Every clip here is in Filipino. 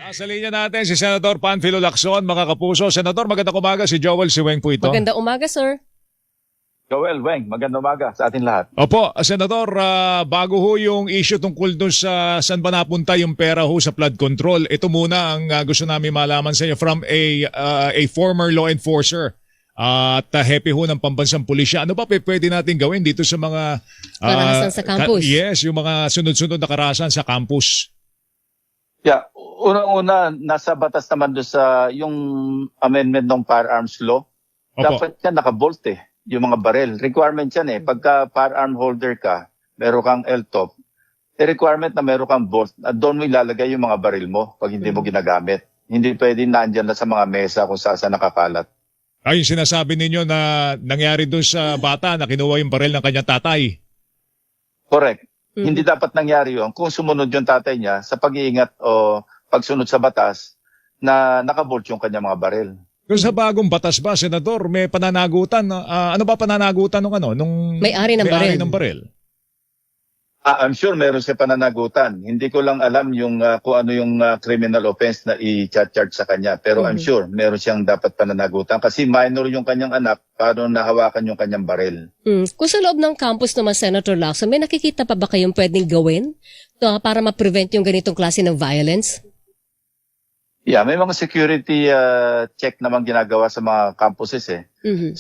Nasa linya natin si Senator Panfilo Lacson, mga kapuso. Senador, magandang umaga. Si Joel Siweng po ito. Magandang umaga, sir. Joel, Weng, magandang umaga sa atin lahat. Opo, Senador, bago ho yung issue tungkol doon sa saan ba napunta yung pera ho sa flood control, ito muna ang gusto namin malaman sa inyo from a former law enforcer at hepe ho ng pambansang pulisya. Ano ba pwede natin gawin dito sa mga Karahasan sa campus? Yes, yung mga sunod-sunod na karahasan sa campus. Yeah, unang-una, nasa batas naman doon sa yung amendment ng firearms law. Opo. Dapat yan nakabolt yung mga barrel. Requirement yan Pagka firearm holder ka, meron kang L-top, requirement na meron kang bolt, at doon mo ilalagay yung mga barrel mo pag hindi mo ginagamit. Hindi pwede nandyan na sa mga mesa kung saan nakakalat. Ay, yung sinasabi ninyo na nangyari doon sa bata na kinuha yung baril ng kanyang tatay. Correct. Hindi dapat nangyari yun kung sumunod yung tatay niya sa pag-iingat o pagsunod sa batas na nakabolt yung kanyang mga barrel. Kung sa bagong batas ba, Senador, may pananagutan? Ano ba pananagutan nung May-ari ng may-ari baril. ng baril? I'm sure meron siya pananagutan. Hindi ko lang alam yung kung ano yung criminal offense na i-charge sa kanya. Pero I'm sure meron siyang dapat pananagutan. Kasi minor yung kanyang anak, paano nahawakan yung kanyang baril. Kung sa loob ng campus naman, Senator Lacson, may nakikita pa ba kayong pwedeng gawin para ma-prevent yung ganitong klase ng violence? Yeah, may mga security check naman ginagawa sa mga campuses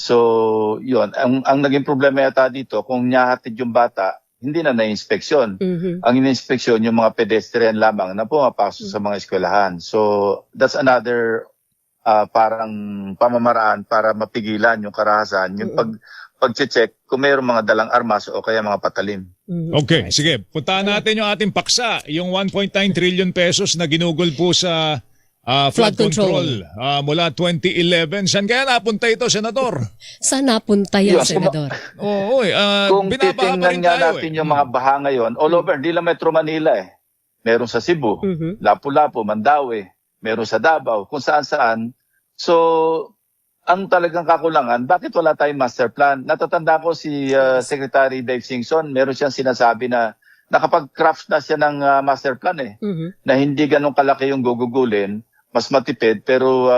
So, yun. Ang naging problema yata dito, kung niyahatid yung bata, hindi na na-inspeksyon. Ang in-inspeksyon yung mga pedestrian lamang na pumapasok sa mga eskwelahan. So, that's another parang pamamaraan para mapigilan yung karahasan, yung pag-check kung mayroong mga dalang armas o kaya mga patalim. Okay, sige. Puntahan natin yung ating paksa, yung 1.9 trillion pesos na ginugol po sa flood control mula 2011. Saan kaya napunta ito, Senador? Saan napunta yan, Yun, Senador? Oo, Kung binabaha pa titingnan rin nga tayo natin yung mga baha ngayon, all over, di lang Metro Manila Meron sa Cebu, Lapu-Lapu, Mandaue, meron sa Davao, kung saan-saan. So, ang talagang kakulangan, bakit wala tayong master plan? Natatanda ko si Secretary Dave Singson, meron siyang sinasabi na nakapag-craft na siya ng master plan na hindi ganun kalaki yung gugugulin, mas matipid pero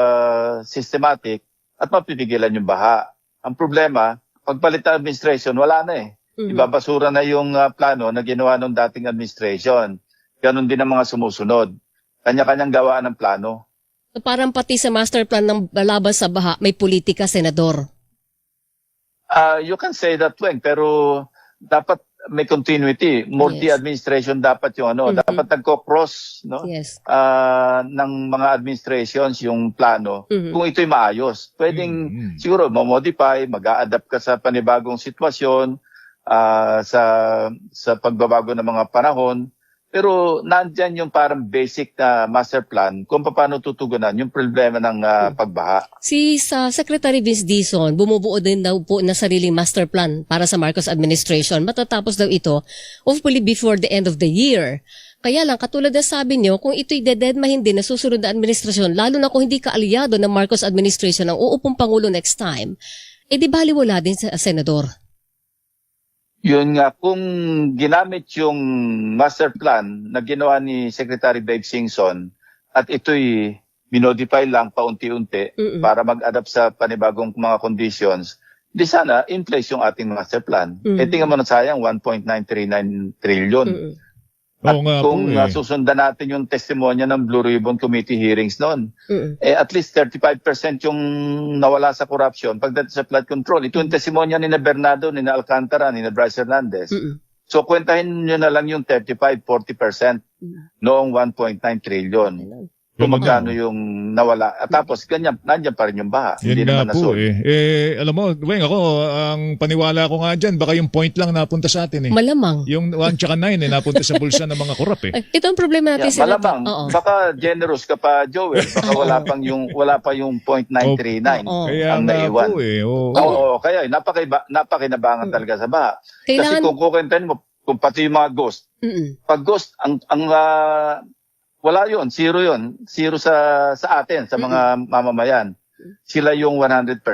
systematic at mapipigilan yung baha. Ang problema, pagpalit ng administration, wala na Ibabasura na yung plano na ginawa ng dating administration. Ganon din ang mga sumusunod. Kanya-kanyang gawaan ng plano. So, parang pati sa master plan ng laban sa baha, may politika, Senador. You can say that, Weng, pero dapat may continuity. Multi-administration dapat yung dapat nagko-cross Yes. ng mga administrations yung plano kung ito'y maayos. Pwedeng siguro ma-modify, mag-a-adapt ka sa panibagong sitwasyon, sa pagbabago ng mga panahon. Pero nandyan yung parang basic na master plan kung paano tutugunan yung problema ng pagbaha. Sa Secretary Vince Dizon, bumubuo din daw po na sariling master plan para sa Marcos administration. Matatapos daw ito, hopefully before the end of the year. Kaya lang, katulad na sabi nyo, kung ito'y dededmahin din na susunod na administrasyon, lalo na kung hindi ka aliado ng Marcos administration ang uupong Pangulo next time, di baliwala din sa Senador. Yun nga, kung ginamit yung master plan na ginawa ni Secretary Dave Singson at ito'y minodify lang paunti-unti para mag-adapt sa panibagong mga conditions, di sana in place yung ating master plan. Tingnan mo na sayang, 1.939 trillion. At kung susundan natin yung testimonya ng Blue Ribbon Committee hearings noon, at least 35% yung nawala sa corruption pagdating sa flood control. Ito yung testimonya ni na Bernardo, ni na Alcantara, ni na Bryce Hernandez. So kwentahin nyo na lang yung 35-40% noong 1.9 trillion. Kung magkano yung nawala. At tapos, nandiyan pa rin yung baha. Yan Hindi nga naman po nasolve. Alam mo, Weng, ako, ang paniwala ko nga dyan, baka yung point lang napunta sa atin Malamang. Yung 1 tsaka 9 napunta sa bulsa ng mga korap Ito ang problema natin, Senator. Malamang, baka generous ka pa, Joel. Baka wala pa yung 0.939 Kaya ang nga naiwan. po Oo, kaya napakinabangan talaga sa baha. Kasi kung kukwentahin mo, kung pati yung mga ghost, pag ghost, wala yun, zero yun. Zero sa atin, sa mga mamamayan. Sila yung 100%.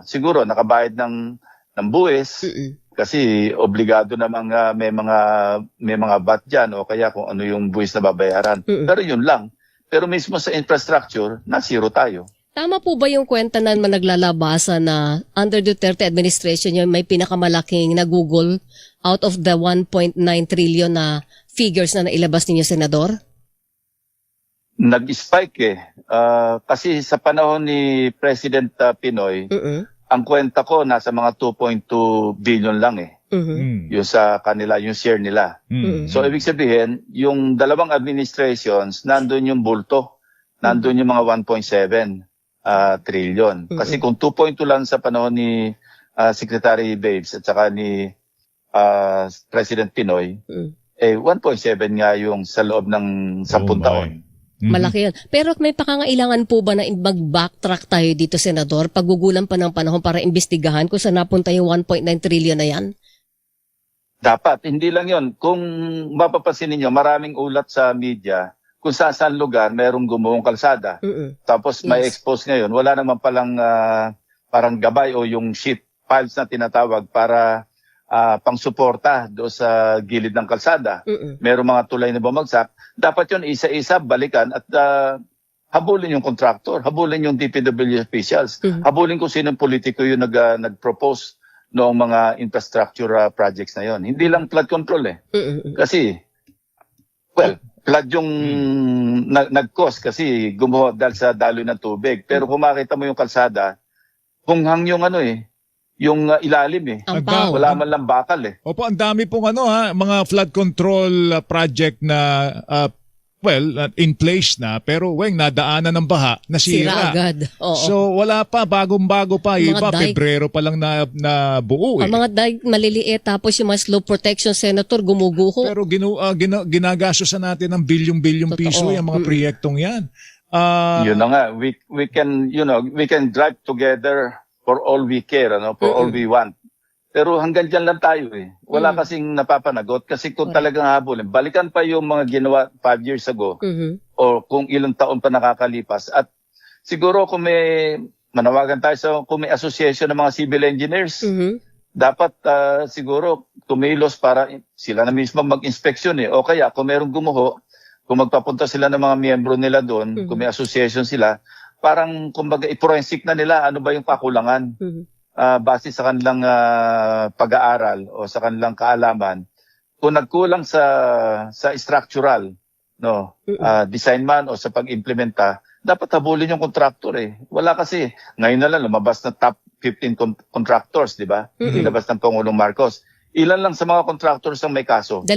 Siguro, nakabayad ng buwis, kasi obligado na may mga VAT dyan, o kaya kung ano yung buwis na babayaran. Pero yun lang. Pero mismo sa infrastructure, na zero tayo. Tama po ba yung kwenta na naglalabasa na under Duterte administration yung may pinakamalaking na Google out of the 1.9 trillion na figures na nailabas ninyo, Senador? Nag-spike eh. Kasi sa panahon ni President Pinoy, ang kwenta ko nasa mga 2.2 billion lang eh. Yung sa kanila, yung share nila. So ibig sabihin, yung dalawang administrations, nandun yung bulto. Nandun yung mga 1.7 trillion. Kasi kung 2.2 lang sa panahon ni Secretary Babes at saka ni President Pinoy, 1.7 nga yung sa loob ng 10 taon. Malaki yan. Pero may pakangailangan po ba na mag-backtrack tayo dito, Senador? Paggugulan pa ng panahon para imbestigahan kung saan napunta yung 1.9 trillion na yan? Dapat. Hindi lang yon. Kung mapapansin ninyo, maraming ulat sa media kung saan lugar merong gumuhong kalsada. Tapos may expose ngayon. Wala naman palang parang gabay o yung sheet piles na tinatawag para pang-suporta doon sa gilid ng kalsada. Merong mga tulay na bumagsak. Dapat yun isa-isa balikan at habulin yung contractor, habulin yung DPWH officials, habulin kung sinong politiko yung nag-propose noong mga infrastructure projects na yon. Hindi lang flood control eh. Kasi, flood yung nag-cause kasi gumuho dahil sa daloy ng tubig. Pero kung makita mo yung kalsada, hunghang yung yung ilalim eh. Ampaw. Wala man lang bakal eh. Opo, ang dami pong mga flood control project na in place na pero nadaanan ng baha, nasira. Sira agad. Oo. So wala pa, bagong-bago pa. Yung iba, Pebrero pa lang na buo eh. Ang mga dike maliliit tapos yung mga slope protection, Senator, gumuguho. Pero ginagastosan natin ng bilyong-bilyong piso yung mga proyektong yan. Yun na nga, we can drive together for all we care, for all we want. Pero hanggang dyan lang tayo eh. Wala kasing napapanagot kasi kung talagang habulin, balikan pa yung mga ginawa 5 years ago o kung ilang taon pa nakakalipas. At siguro kung may manawagan tayo kung may association ng mga civil engineers, dapat siguro kumilos para sila na mismo mag-inspeksyon eh. O kaya kung merong gumuho, kung magpapunta sila ng mga miyembro nila doon, kung may association sila, parang kumbaga i-forensic na nila ano ba yung kakulangan base sa kanilang pag-aaral o sa kanilang kaalaman. Kung nagkulang sa structural design man o sa pag-implementa, dapat habulin yung contractor eh. Wala kasi. Ngayon na lang lumabas na top 15 contractors, di ba? Ilabas ng Pangulong Marcos. Ilan lang sa mga contractors ang may kaso? 2.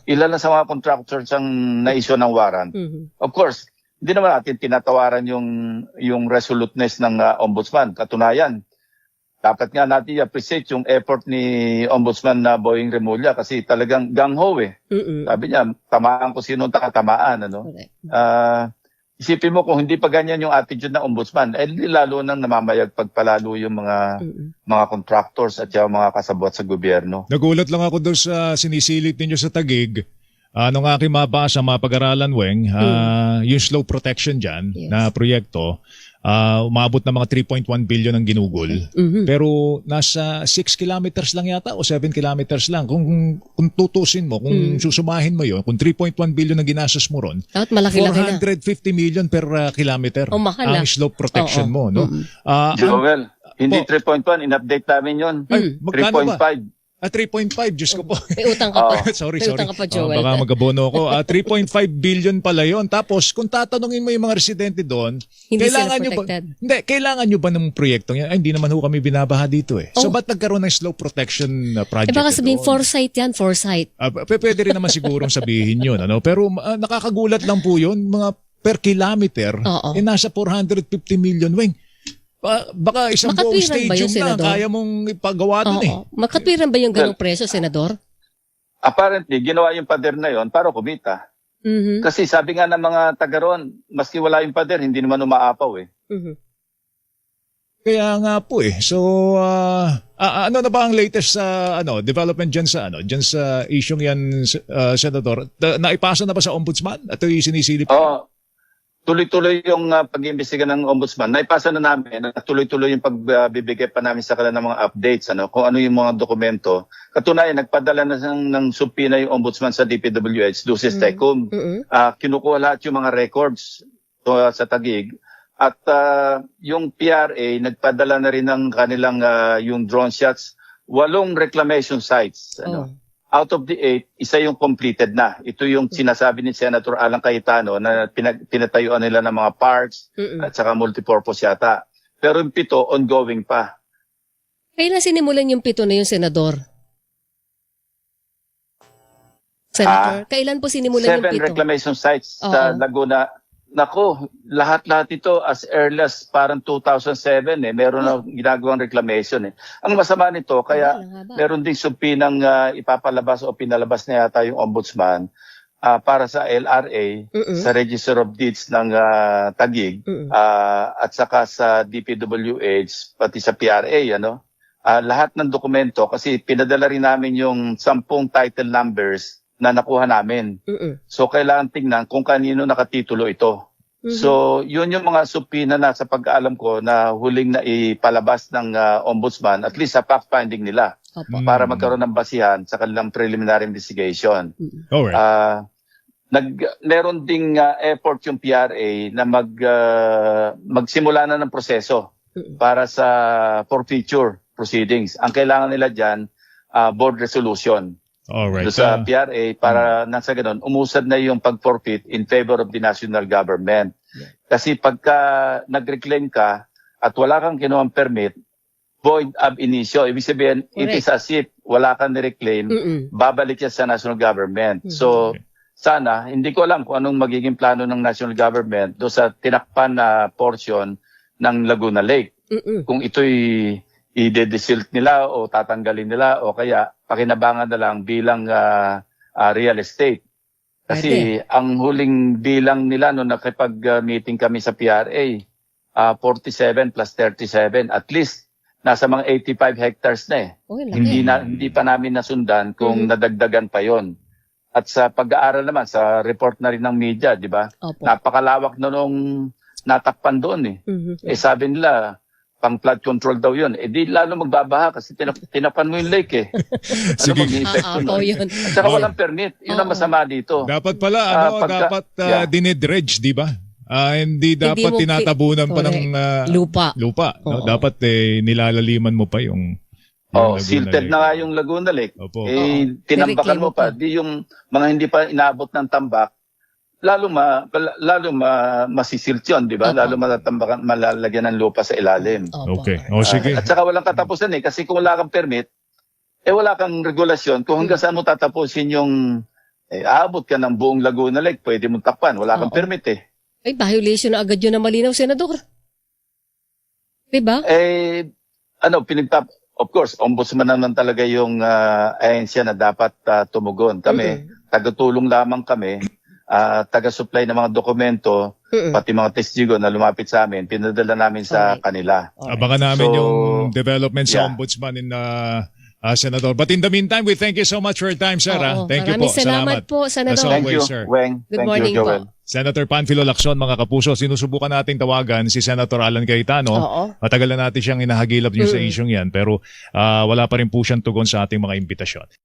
Ilan lang sa mga contractors ang na-issue ng warrant? Of course, hindi naman natin tinatawaran yung resoluteness ng ombudsman. Katunayan, dapat nga natin i-appreciate yung effort ni Ombudsman na Boying Remulla kasi talagang gang-ho eh. Sabi niya, tamaan ko sino tatamaan. Isipin mo kung hindi pa ganyan yung attitude ng Ombudsman, lalo nang namamayag pagpalalo yung mga contractors at yung mga kasabwat sa gobyerno. Nagulat lang ako doon sa sinisilip ninyo sa Taguig. Nung aking mabasa, mapag-aralan, Weng, yung slow protection dyan na proyekto, umabot na mga 3.1 billion ang ginugol. Pero nasa 6 kilometers lang yata o 7 kilometers lang. Kung tutusin mo, kung susumahin mo yun, kung 3.1 billion ang ginastos mo ron, dapat malaki-laki na. 450 million per kilometer ang slope protection mo. No? Joel, hindi 3.1, in-update namin yun. 3.5. 3.5, Diyos ko po. May utang ka pa. Sorry. May utang ka pa, Joel. Baka magabono ako. 3.5 billion pala yon. Tapos, kung tatanungin mo yung mga residente doon, hindi kailangan nyo ba, kailangan nyo ba ng proyektong yan? Ay, hindi naman ho kami binabaha dito eh. So, ba't nagkaroon ng slow protection project? Baka sabihin, foresight yan, foresight. Pwede rin naman sigurong sabihin yun. Pero nakakagulat lang po yun, mga per kilometer, nasa 450 million. Weng, baka isang buong stadium na kaya mong ipagawa doon eh. Makatwiran ba yung ganong presyo, Senador? Apparently, ginawa yung pader na yon para kumita. Kasi sabi nga ng mga taga roon, maski wala yung pader, hindi naman umaapaw eh. Kaya nga po eh. So, ano na ba ang latest development dyan sa isyong yan, Senador? Naipasa na ba sa Ombudsman? Ito yung sinisilip? Tuloy-tuloy yung pag-iimbestiga ng Ombudsman. Naipasa na namin, tuloy-tuloy yung pagbibigay pa namin sa kanila ng mga updates, kung ano yung mga dokumento. Katunayan, nagpadala na ng subpoena yung Ombudsman sa DPWH, Lucis Tecum. Kinukuha lahat yung mga records sa Taguig. At yung PRA, nagpadala na rin ng kanilang yung drone shots, 8 reclamation sites. Oh. Out of the 8, isa yung completed na. Ito yung sinasabi ni Senator Alan Cayetano na pinatayuan nila ng mga parks at saka multipurpose yata. Pero yung 7, ongoing pa. Kailan sinimulan yung 7 na yung Senador? Senator, kailan po sinimulan 7 yung 7? reclamation sites sa Laguna. Nako, lahat-lahat ito as early as parang 2007 meron na ginagawang reclamation Ang masama nito, kaya meron ding subpinang ipapalabas o pinalabas na yata yung ombudsman para sa LRA, sa Register of Deeds ng Taguig, at saka sa DPWH, pati sa PRA, lahat ng dokumento, kasi pinadala rin namin yung 10 title numbers na nakuha namin. So, kailangan tingnan kung kanino nakatitulo ito. So, yun yung mga supina na sa pagkaalam ko na huling na ipalabas ng ombudsman, at least sa fact-finding nila, para magkaroon ng basihan sa kanilang preliminary investigation. Alright. Meron ding effort yung PRA na magsimula na ng proseso para sa forfeiture proceedings. Ang kailangan nila dyan, board resolution. Alright. Sa PRA para nasa ganun, umusad na yung pag-forfeit in favor of the national government. Kasi pagka nag-reclaim ka at wala kang kinuhang permit, void ab initio. Ibig sabihin, it is as if wala kang ni-reclaim, babalik yan sa national government. So, sana, hindi ko alam kung anong magiging plano ng national government do sa tinakpan na portion ng Laguna Lake. Kung ito'y i-desilt nila o tatanggalin nila o kaya pakinabangan na lang bilang real estate. Kasi ang huling bilang nila nung nakipag-meeting kami sa PRA, 47 plus 37, at least nasa mga 85 hectares na Hindi pa namin nasundan kung nadagdagan pa yon. At sa pag-aaral naman, sa report na rin ng media, di ba? Napakalawak na nung natakpan doon sabi nila, pang flood control daw yun. Di lalo magbabaha kasi tinapan mo yung lake Sige. Yun. At saka walang permit. Yun ang masama dito. Dapat pala, dapat dinidredge, di ba? Hindi dapat tinatabunan pa ng lupa. Dapat nilalaliman mo pa yung silted na nga yung Laguna Lake. Tinambakan mo pa. Di yung mga hindi pa inaabot ng tambak, lalo masisilt yun, di ba? Lalo malalagyan ng lupa sa ilalim. Okay. Sige. At saka walang katapusan kasi kung wala kang permit, wala kang regulasyon. Kung hanggang saan mo tatapusin yung aabot ka ng buong Laguna Lake, pwede mong takpan. Wala kang permit Violation na agad yun na malinaw, Senador. Diba? Of course, ombudsman naman talaga yung ahensya na dapat tumugon. Kami, tagatulong lamang kami, taga-supply ng mga dokumento, pati mga testigo na lumapit sa amin, pinadala namin sa kanila. Abangan namin yung development sa ombudsman in Senador. But in the meantime, we thank you so much for your time, sir. Thank you po. Salamat po, Senador. Thank you, sir. Weng. Good Thank morning you, Joel. po. Senator Panfilo Lacson, mga kapuso, sinusubukan nating tawagan si Senator Alan Cayetano. Matagal na natin siyang inahagilap yung sa isyong yan, pero wala pa rin po siyang tugon sa ating mga imbitasyon.